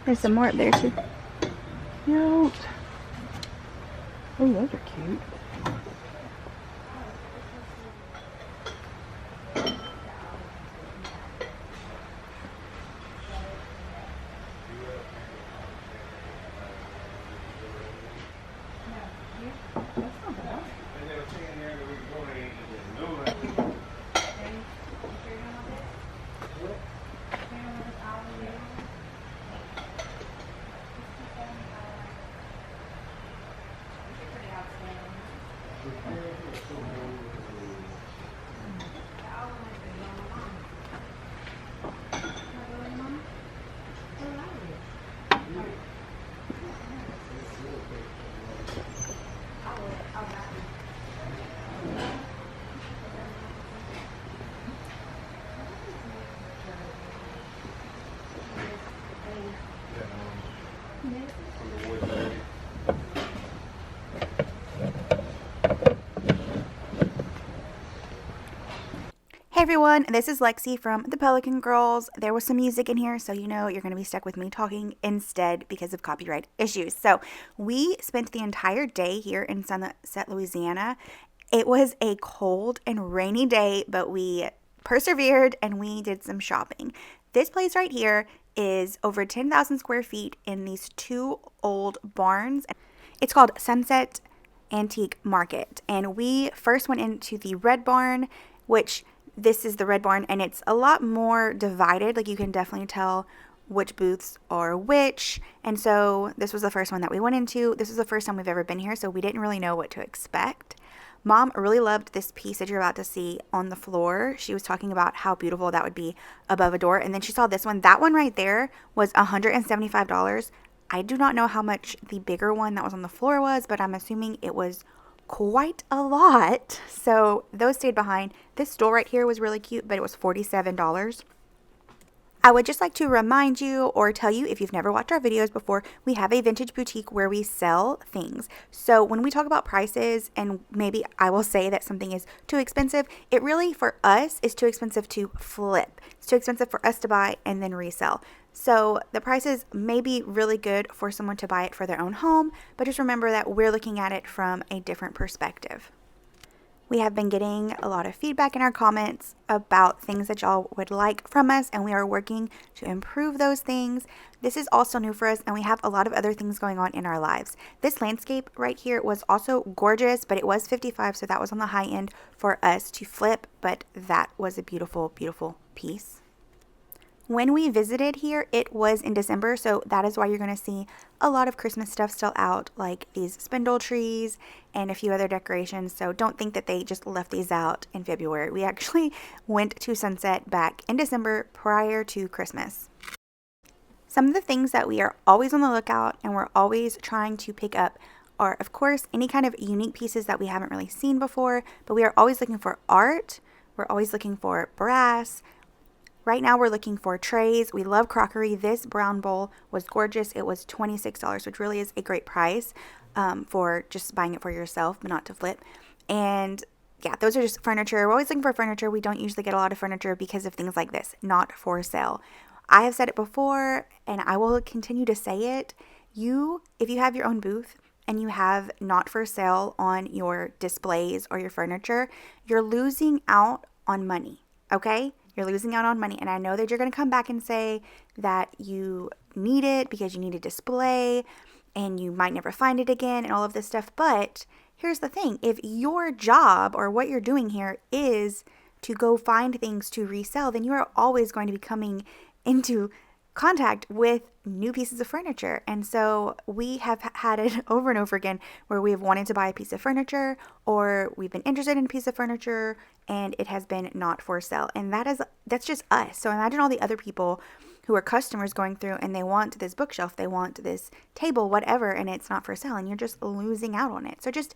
There's some more up there too. Cute. Oh, those are cute. Hey everyone, this is Lexi from the Pelican Girls. There was some music in here, so you know you're going to be stuck with me talking instead because of copyright issues. So we spent the entire day here in Southwest Louisiana. It was a cold and rainy day, but we persevered and we did some shopping. This place right here is over 10,000 square feet in these two old barns. It's called Sunset Antique Market, and we first went into the red barn, which this is the red barn, and it's a lot more divided. Like, you can definitely tell which booths are which. And so this was the first one that we went into. This was the first time we've ever been here, so we didn't really know what to expect. Mom really loved this piece that you're about to see on the floor. She was talking about how beautiful that would be above a door. And then she saw this one. That one right there was $175. I do not know how much the bigger one that was on the floor was, but I'm assuming it was quite a lot. So those stayed behind. This store right here was really cute, but it was $47. I would just like to remind you or tell you, if you've never watched our videos before, we have a vintage boutique where we sell things. So when we talk about prices, and maybe I will say that something is too expensive, it really for us is too expensive to flip. It's too expensive for us to buy and then resell. So the prices may be really good for someone to buy it for their own home, but just remember that we're looking at it from a different perspective. We have been getting a lot of feedback in our comments about things that y'all would like from us, and we are working to improve those things. This is also new for us, and we have a lot of other things going on in our lives. This landscape right here was also gorgeous, but it was $55, so that was on the high end for us to flip, but that was a beautiful, beautiful piece. When we visited here, it was in December, so that is why you're going to see a lot of Christmas stuff still out, like these spindle trees and a few other decorations. So don't think that they just left these out in February. We actually went to Sunset back in December prior to Christmas. Some of the things that we are always on the lookout and we're always trying to pick up are, of course, any kind of unique pieces that we haven't really seen before, but we are always looking for art. We're always looking for brass. Right now we're looking for trays. We love crockery. This brown bowl was gorgeous. It was $26, which really is a great price for just buying it for yourself, but not to flip. And yeah, those are just furniture. We're always looking for furniture. We don't usually get a lot of furniture because of things like this, not for sale. I have said it before, and I will continue to say it. If you have your own booth and you have not for sale on your displays or your furniture, you're losing out on money, okay? You're losing out on money, and I know that you're going to come back and say that you need it because you need a display and you might never find it again and all of this stuff, but here's the thing. If your job or what you're doing here is to go find things to resell, then you are always going to be coming into contact with new pieces of furniture. And so we have had it over and over again where we have wanted to buy a piece of furniture, or we've been interested in a piece of furniture and it has been not for sale. And that's just us. So imagine all the other people who are customers going through and they want this bookshelf, they want this table, whatever, and it's not for sale, and you're just losing out on it. So just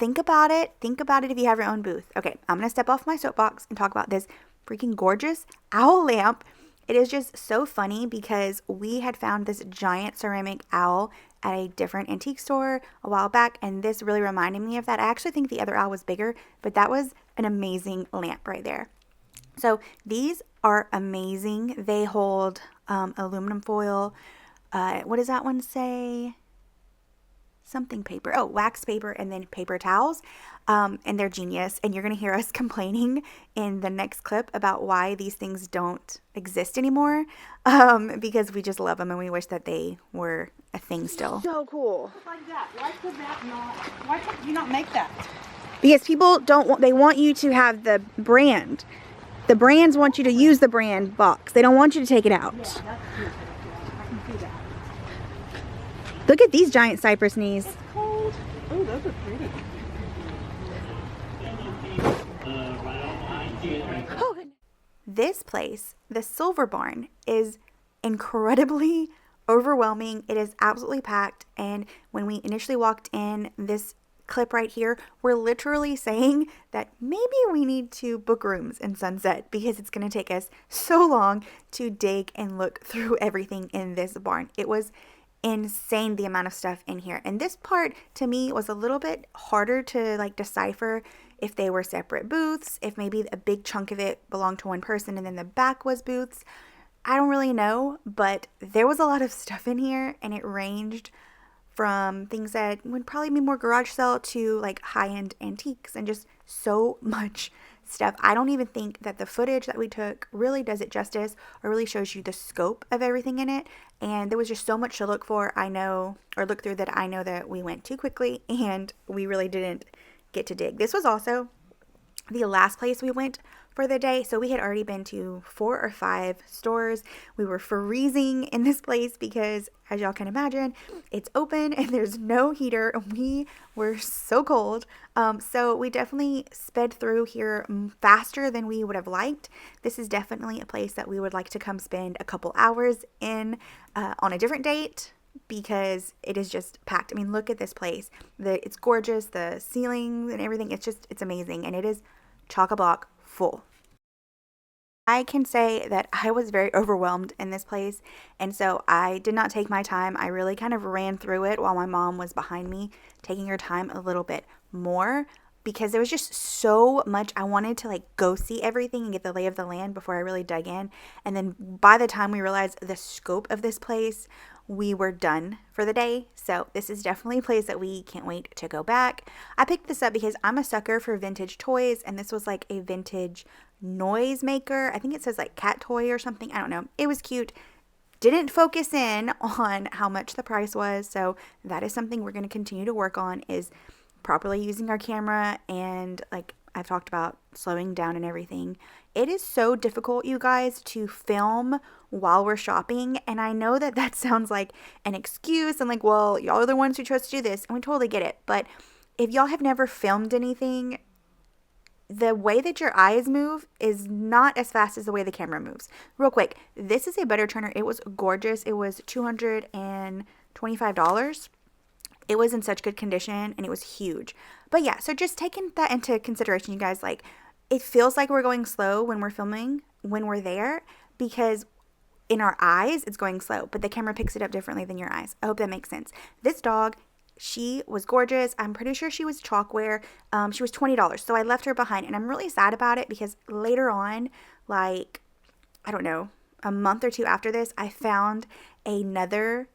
think about it. Think about it if you have your own booth. Okay, I'm going to step off my soapbox and talk about this freaking gorgeous owl lamp. It is just so funny because we had found this giant ceramic owl at a different antique store a while back, and this really reminded me of that. I actually think the other owl was bigger, but that was an amazing lamp right there. So these are amazing. They hold aluminum foil. What does that one say? Something paper. Oh, wax paper and then paper towels. And they're genius. And you're going to hear us complaining in the next clip about why these things don't exist anymore. Because we just love them and we wish that they were a thing still. So cool. Like that. Why could you not make that? Because people don't want, they want you to have the brand. The brands want you to use the brand box. They don't want you to take it out. Yeah, that's cute. I can see that. Look at these giant cypress knees. It's cold. Oh, those are pretty. Oh, this place, the Silver Barn, is incredibly overwhelming. It is absolutely packed. And when we initially walked in, this clip right here, we're literally saying that maybe we need to book rooms in Sunset because it's going to take us so long to dig and look through everything in this barn. It was insane the amount of stuff in here, and this part to me was a little bit harder to like decipher if they were separate booths, if maybe a big chunk of it belonged to one person and then the back was booths. I don't really know, but there was a lot of stuff in here, and it ranged from things that would probably be more garage sale to like high-end antiques and just so much stuff. I don't even think that the footage that we took really does it justice or really shows you the scope of everything in it. And there was just so much to look for, I know, or look through, that I know that we went too quickly and we really didn't get to dig. This was also the last place we went for the day, so we had already been to 4 or 5 stores. We were freezing in this place because, as y'all can imagine, it's open and there's no heater. We were so cold, so we definitely sped through here faster than we would have liked. This is definitely a place that we would like to come spend a couple hours in on a different date, because it is just packed. I mean, look at this place. It's gorgeous. The ceiling and everything, it's amazing, and it is chock-a-block full. I can say that I was very overwhelmed in this place, and so I did not take my time. I really kind of ran through it while my mom was behind me, taking her time a little bit more, because there was just so much. I wanted to like go see everything and get the lay of the land before I really dug in. And then by the time we realized the scope of this place, we were done for the day. So this is definitely a place that we can't wait to go back. I picked this up because I'm a sucker for vintage toys, and this was like a vintage noise maker. I think it says like cat toy or something. I don't know. It was cute. Didn't focus in on how much the price was. So that is something we're going to continue to work on, is properly using our camera, and like I've talked about, slowing down and everything. It is so difficult, you guys, to film while we're shopping, and I know that that sounds like an excuse and like, well, y'all are the ones who chose to do this, and we totally get it. But if y'all have never filmed anything, the way that your eyes move is not as fast as the way the camera moves. Real quick, this is a butter churner. It was gorgeous. It was $225. It was in such good condition, and it was huge. But yeah, so just taking that into consideration, you guys, like, it feels like we're going slow when we're filming, when we're there, because in our eyes, it's going slow, but the camera picks it up differently than your eyes. I hope that makes sense. This dog, she was gorgeous. I'm pretty sure she was chalkware. She was $20, so I left her behind, and I'm really sad about it because later on, like, I don't know, a month or two after this, I found another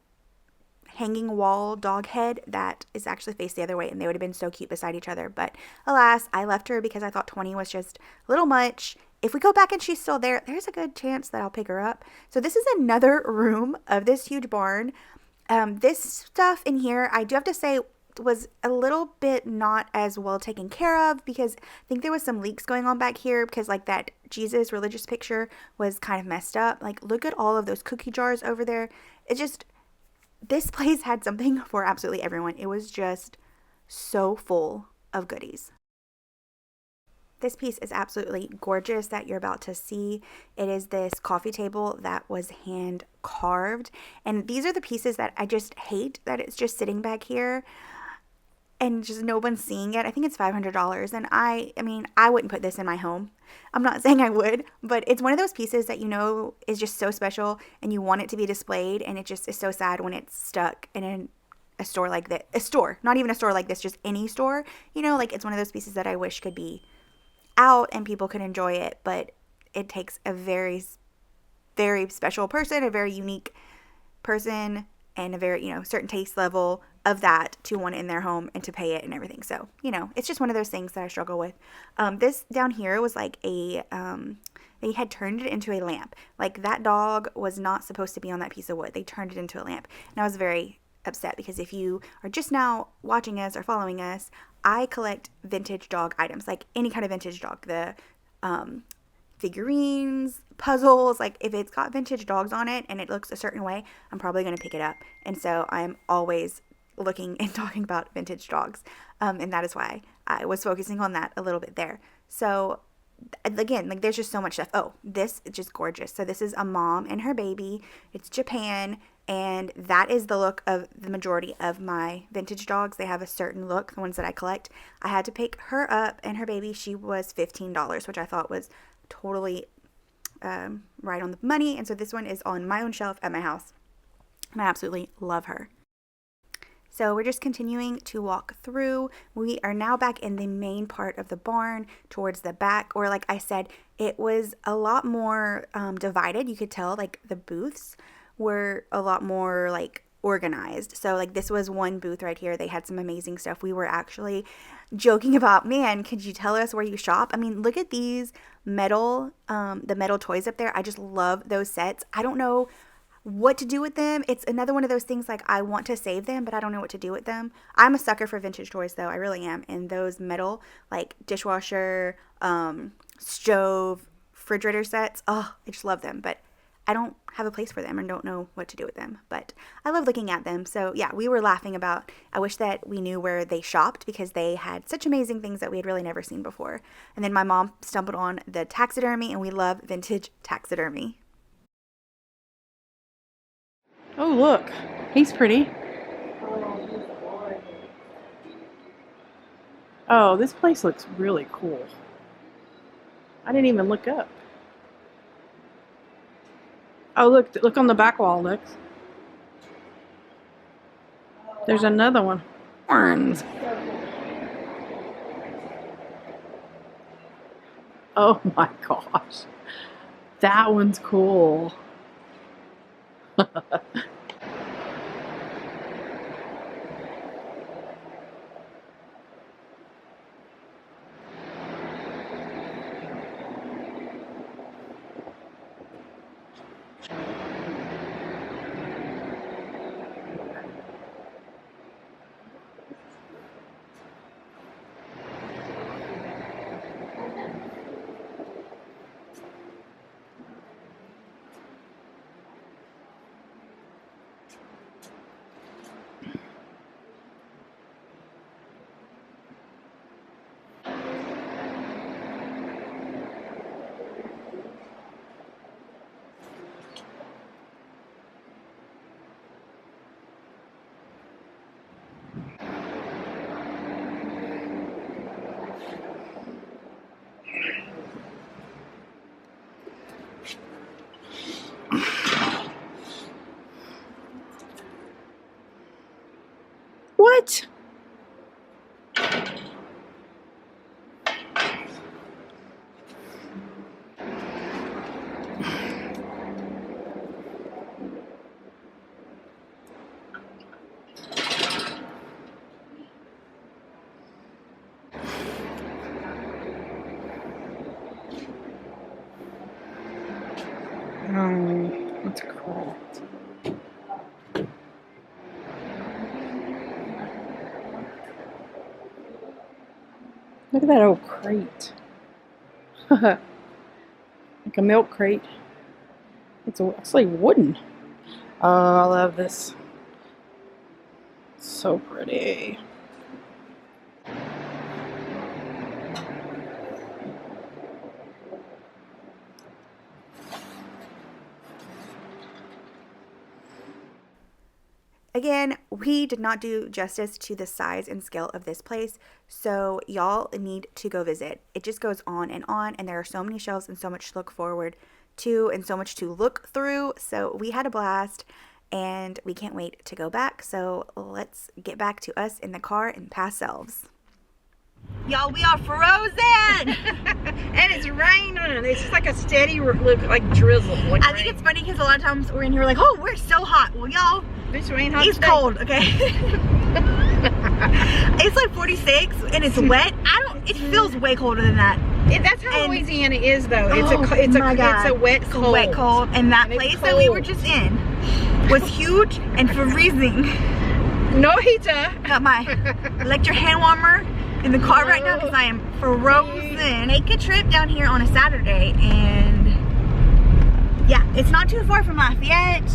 hanging wall dog head that is actually faced the other way, and they would have been so cute beside each other. But alas, I left her because I thought 20 was just a little much. If we go back and she's still there, there's a good chance that I'll pick her up. So this is another room of this huge barn. This stuff in here, I do have to say, was a little bit not as well taken care of, because I think there was some leaks going on back here, because like that Jesus religious picture was kind of messed up. Like, look at all of those cookie jars over there. This place had something for absolutely everyone. It was just so full of goodies. This piece is absolutely gorgeous that you're about to see. It is this coffee table that was hand carved. And these are the pieces that I just hate that it's just sitting back here. and just no one's seeing it. I think it's $500. And I mean, I wouldn't put this in my home. I'm not saying I would, but it's one of those pieces that you know is just so special and you want it to be displayed. And it just is so sad when it's stuck in a store like that. A store, not even a store like this, just any store. You know, like it's one of those pieces that I wish could be out and people could enjoy it. But it takes a very, very special person, a very unique person, and a very, certain taste level of that to want it in their home and to pay it and everything. So, it's just one of those things that I struggle with. This down here was like they had turned it into a lamp. Like that dog was not supposed to be on that piece of wood. They turned it into a lamp. And I was very upset because if you are just now watching us or following us, I collect vintage dog items, like any kind of vintage dog. The figurines, puzzles, like if it's got vintage dogs on it and it looks a certain way, I'm probably going to pick it up. And so I'm always looking and talking about vintage dogs. And that is why I was focusing on that a little bit there. So again, like there's just so much stuff. Oh, this is just gorgeous. So this is a mom and her baby. It's Japan. And that is the look of the majority of my vintage dogs. They have a certain look, the ones that I collect. I had to pick her up and her baby. She was $15, which I thought was totally right on the money. And so this one is on my own shelf at my house. And I absolutely love her. So we're just continuing to walk through. We are now back in the main part of the barn towards the back, or like I said, it was a lot more divided. You could tell like the booths were a lot more like organized. So like this was one booth right here. They had some amazing stuff. We were actually joking about, man, could you tell us where you shop? I mean, look at these the metal toys up there. I just love those sets. I don't know what to do with them. It's another one of those things like I want to save them, but I don't know what to do with them. I'm a sucker for vintage toys though. I really am. And those metal like dishwasher, stove, refrigerator sets, oh, I just love them. But I don't have a place for them and don't know what to do with them. But I love looking at them. So yeah, we were laughing about, I wish that we knew where they shopped because they had such amazing things that we had really never seen before. And then my mom stumbled on the taxidermy, and we love vintage taxidermy. Oh, look. He's pretty. Oh, this place looks really cool. I didn't even look up. Oh, look on the back wall, Lex. There's another one. Orange. Oh my gosh. That one's cool. What? Oh, that's cool. Look at that old crate. Like a milk crate. It's actually wooden. Oh, I love this. So pretty. Again, we did not do justice to the size and scale of this place, so y'all need to go visit. It just goes on, and there are so many shelves and so much to look forward to and so much to look through. So we had a blast, and we can't wait to go back. So let's get back to us in the car and past selves. Y'all, we are frozen! And it's raining. It's just like a steady look, like drizzle. Like I think it's funny because a lot of times we're in here, we're like, oh, we're so hot. Well, y'all, this rain hot it's today. cold, okay? It's like 46 and it's wet. It feels way colder than that. That's how And- Louisiana is, though. It's my God. it's a wet It's cold. wet cold. And that And it's place that we were cold. just in was huge and freezing. No heater. Got my electric hand warmer in the car right now because I am frozen. Make a trip down here on a Saturday, and yeah, it's not too far from Lafayette.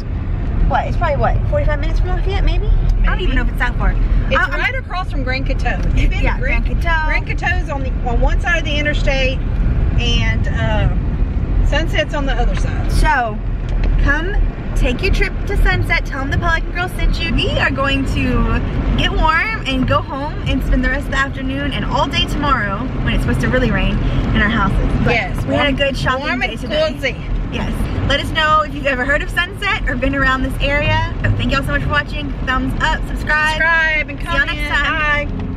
What? It's probably what, 45 minutes from Lafayette, maybe? I don't even know if it's that far. It's right across from Grand Coteau. You've been Yeah, to Grand Coteau. Grand Coteau's on one side of the interstate, and Sunset's on the other side. So, come take your trip to Sunset. Tell them the Pelican Girl sent you. We are going to get warm and go home and spend the rest of the afternoon and all day tomorrow, when it's supposed to really rain, in our houses. But Yes, we had a good shopping warm day and today. cozy. Yes. Let us know if you've ever heard of Sunset or been around this area. Thank y'all so much for watching. Thumbs up, subscribe. Subscribe and See y'all comment. next time. Bye.